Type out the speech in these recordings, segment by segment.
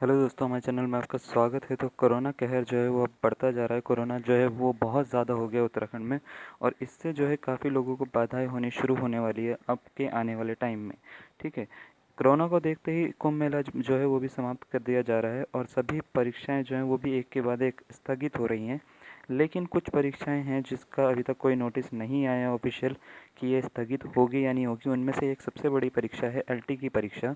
Hello दोस्तों, हमारे channel में आपका स्वागत है। तो कोरोना कहर जो है वो अब बढ़ता जा रहा है। कोरोना जो है वो बहुत ज़्यादा हो गया उत्तराखंड में, और इससे जो है काफ़ी लोगों को बाधाएं होनी शुरू होने वाली है अब के आने वाले टाइम में। ठीक है। कोरोना को देखते ही कुंभ मेला जो है वो भी समाप्त कर दिया जा रहा है, और सभी परीक्षाएं जो हैं वो भी एक के बाद एक स्थगित हो रही हैं। लेकिन कुछ परीक्षाएं हैं जिसका अभी तक कोई नोटिस नहीं आया ऑफिशियल कि ये स्थगित होगी या नहीं होगी। उनमें से एक सबसे बड़ी परीक्षा है एलटी की परीक्षा।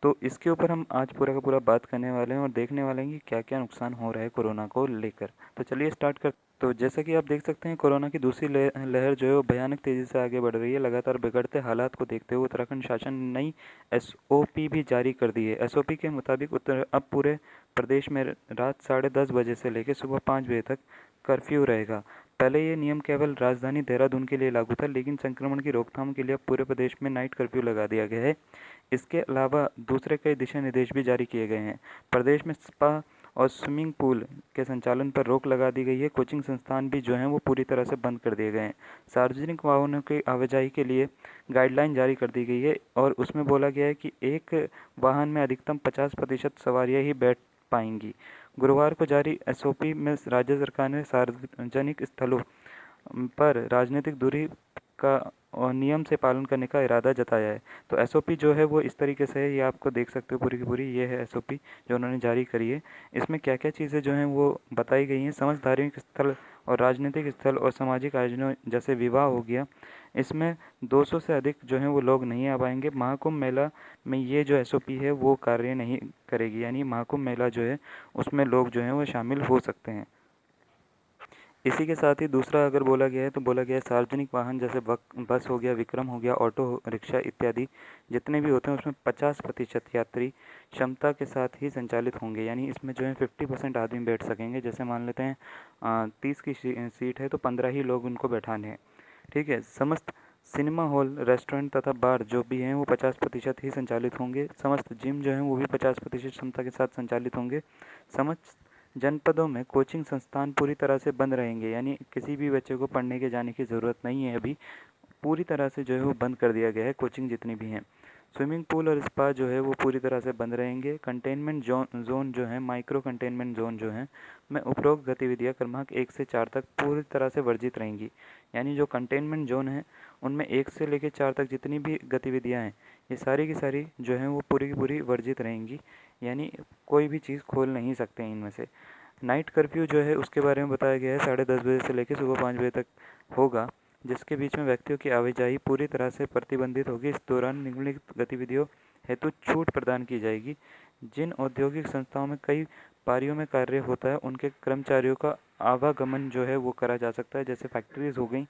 तो इसके ऊपर हम आज पूरा का पूरा बात करने वाले हैं और देखने वाले हैं कि क्या क्या नुकसान हो रहा है कोरोना को लेकर। तो चलिए स्टार्ट कर। तो जैसा कि आप देख सकते हैं, कोरोना की दूसरी लहर जो है वो भयानक तेज़ी से आगे बढ़ रही है। लगातार बिगड़ते हालात को देखते हुए उत्तराखंड शासन ने नई एसओपी भी जारी कर दी है। एसओपी के मुताबिक उत्तर अब पूरे प्रदेश में रात 10:30 बजे से लेकर सुबह 5 बजे तक कर्फ्यू रहेगा। पहले ये नियम केवल राजधानी देहरादून के लिए लागू था, लेकिन संक्रमण की रोकथाम के लिए अब पूरे प्रदेश में नाइट कर्फ्यू लगा दिया गया है। इसके अलावा दूसरे कई दिशा निर्देश भी जारी किए गए हैं। प्रदेश में स्पा और स्विमिंग पूल के संचालन पर रोक लगा दी गई है। कोचिंग संस्थान भी जो हैं वो पूरी तरह से बंद कर दिए गए हैं। सार्वजनिक वाहनों की आवाजाही के लिए गाइडलाइन जारी कर दी गई है, और उसमें बोला गया है कि एक वाहन में अधिकतम 50% सवारियां ही बैठ पाएंगी। गुरुवार को जारी एसओपी में राज्य सरकार ने सार्वजनिक स्थलों पर राजनीतिक दूरी का और नियम से पालन करने का इरादा जताया है। तो एसओपी जो है वो इस तरीके से है, ये आपको देख सकते हो पूरी की पूरी, ये है एसओपी जो उन्होंने जारी करी है। इसमें क्या क्या चीज़ें जो हैं वो बताई गई हैं। समस्त धार्मिक स्थल और राजनीतिक स्थल और सामाजिक आयोजनों जैसे विवाह हो गया, इसमें 200 से अधिक जो हैं वो लोग नहीं आ पाएंगे। महाकुंभ मेला में ये जो एसओपी है वो कार्य नहीं करेगी, यानी महाकुंभ मेला जो है उसमें लोग जो हैं वो शामिल हो सकते हैं। इसी के साथ ही दूसरा अगर बोला गया है तो बोला गया है सार्वजनिक वाहन जैसे बस हो गया, विक्रम हो गया, ऑटो रिक्शा इत्यादि जितने भी होते हैं उसमें 50% यात्री क्षमता के साथ ही संचालित होंगे। यानी इसमें जो है 50% आदमी बैठ सकेंगे। जैसे मान लेते हैं 30 की सीट है तो 15 ही लोग उनको बैठाने हैं। ठीक है। समस्त सिनेमा हॉल, रेस्टोरेंट तथा बार जो भी हैं वो 50% ही संचालित होंगे। समस्त जिम जो हैं वो भी 50% क्षमता के साथ संचालित होंगे। समस्त जनपदों में कोचिंग संस्थान पूरी तरह से बंद रहेंगे, यानी किसी भी बच्चे को पढ़ने के जाने की ज़रूरत नहीं है। अभी पूरी तरह से जो है वो बंद कर दिया गया है कोचिंग जितनी भी हैं। स्विमिंग पूल और स्पा जो है वो पूरी तरह से बंद रहेंगे। कंटेनमेंट जोन जो है, माइक्रो कंटेनमेंट जोन जो है में उपरोक्त गतिविधियां क्रमांक 1 से 4 तक पूरी तरह से वर्जित रहेंगी। यानी जो कंटेनमेंट जोन है उनमें 1 से लेकर 4 तक जितनी भी गतिविधियां हैं ये सारी की सारी जो हैं वो पूरी की पूरी वर्जित रहेंगी। यानी कोई भी चीज़ खोल नहीं सकते हैं इनमें से। नाइट कर्फ्यू जो है उसके बारे में बताया गया है 10:30 बजे से लेकर सुबह 5 बजे तक होगा, जिसके बीच में व्यक्तियों की आवाजाही पूरी तरह से प्रतिबंधित होगी। इस दौरान निम्नलिखित गतिविधियों हेतु छूट प्रदान की जाएगी। जिन औद्योगिक संस्थाओं में कई पारियों में कार्य होता है उनके कर्मचारियों का आवागमन जो है वो करा जा सकता है। जैसे फैक्ट्रीज हो गई,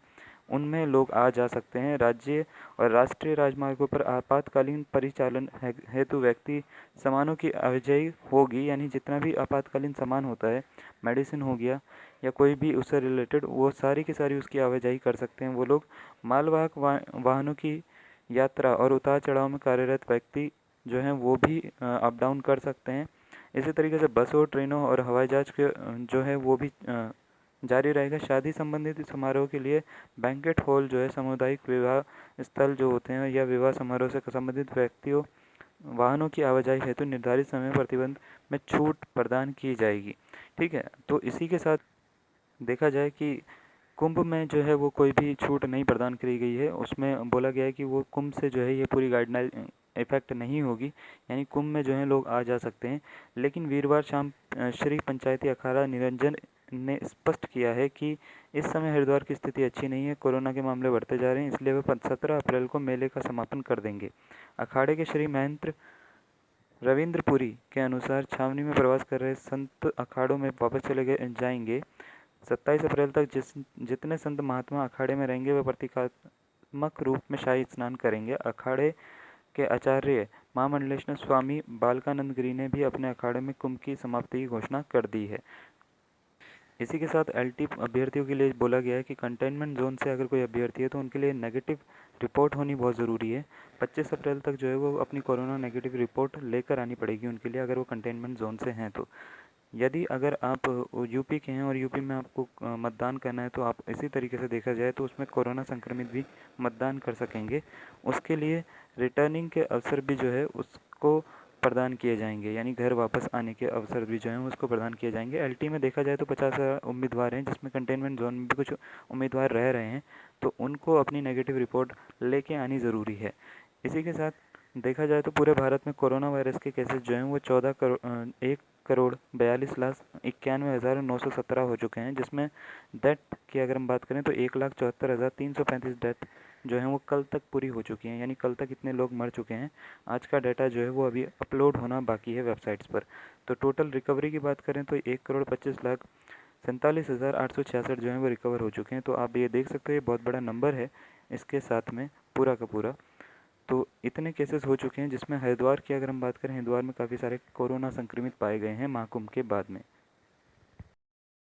उनमें लोग आ जा सकते हैं। राज्य और राष्ट्रीय राजमार्गों पर आपातकालीन परिचालन हेतु व्यक्ति सामानों की आवाजाही होगी। यानी जितना भी आपातकालीन सामान होता है, मेडिसिन हो गया या कोई भी उससे रिलेटेड, वो सारी की सारी उसकी आवाजाही कर सकते हैं वो लोग। मालवाहक वाहनों की यात्रा और उतार चढ़ाव में कार्यरत व्यक्ति जो हैं वो भी अप डाउन कर सकते हैं। इसी तरीके से बसों, ट्रेनों और हवाई जहाज के जो है वो भी जारी रहेगा। शादी संबंधित समारोह के लिए बैंकेट हॉल जो है, सामुदायिक विवाह स्थल जो होते हैं या विवाह समारोह से संबंधित व्यक्तियों वाहनों की आवाजाही हेतु निर्धारित समय प्रतिबंध में छूट प्रदान की जाएगी। ठीक है। तो इसी के साथ देखा जाए कि कुंभ में जो है वो कोई भी छूट नहीं प्रदान करी गई है। उसमें बोला गया है कि वो कुंभ से जो है ये पूरी गाइडलाइन इफेक्ट नहीं होगी, यानी कुंभ में जो है लोग आ जा सकते हैं। लेकिन वीरवार शाम श्री पंचायती अखाड़ा निरंजन ने स्पष्ट किया है कि इस समय हरिद्वार की स्थिति अच्छी नहीं है, कोरोना के मामले बढ़ते जा रहे हैं, इसलिए वे 17 अप्रैल को मेले का समापन कर देंगे। अखाड़े के श्री महंत रविंद्रपुरी के अनुसार छावनी में प्रवास कर रहे संत अखाड़ों में वापस चले गए जाएंगे। 27 अप्रैल तक जितने संत महात्मा अखाड़े में रहेंगे वे प्रतीकात्मक रूप में शाही स्नान करेंगे। अखाड़े के आचार्य महामंडलेश्वर स्वामी बालकानंद गिरी ने भी अपने अखाड़े में कुंभ की समाप्ति की घोषणा कर दी है। इसी के साथ एलटी अभ्यर्थियों के लिए बोला गया है कि कंटेनमेंट जोन से अगर कोई अभ्यर्थी है तो उनके लिए नेगेटिव रिपोर्ट होनी बहुत ज़रूरी है। 25 अप्रैल तक जो है वो अपनी कोरोना नेगेटिव रिपोर्ट लेकर आनी पड़ेगी उनके लिए, अगर वो कंटेनमेंट जोन से हैं तो। यदि अगर आप यूपी के हैं और यूपी में आपको मतदान करना है तो आप इसी तरीके से देखा जाए तो उसमें कोरोना संक्रमित भी मतदान कर सकेंगे। उसके लिए रिटर्निंग के अवसर भी जो है उसको प्रदान किए जाएंगे, यानी घर वापस आने के अवसर भी जो हैं उसको प्रदान किए जाएंगे। एलटी में देखा जाए तो 50,000 उम्मीदवार हैं, जिसमें कंटेनमेंट जोन में भी कुछ उम्मीदवार रह रहे हैं, तो उनको अपनी नेगेटिव रिपोर्ट लेके आनी ज़रूरी है। इसी के साथ देखा जाए तो पूरे भारत में कोरोना वायरस के केसेस जो हैं वो 1,42,91,917 हो चुके हैं, जिसमें डेथ की अगर हम बात करें तो 1,74,335 डेथ जो हैं वो कल तक पूरी हो चुकी हैं, यानी कल तक इतने लोग मर चुके हैं। आज का डाटा जो है वो अभी अपलोड होना बाकी है वेबसाइट्स पर। तो टोटल रिकवरी की बात करें तो 1,25,47,866 जो हैं वो रिकवर हो चुके हैं। तो आप ये देख सकते हो, ये बहुत बड़ा नंबर है इसके साथ में पूरा का पूरा। तो इतने केसेस हो चुके हैं, जिसमें हरिद्वार की अगर हम बात करें, हरिद्वार में काफ़ी सारे कोरोना संक्रमित पाए गए हैं महाकुंभ के बाद में।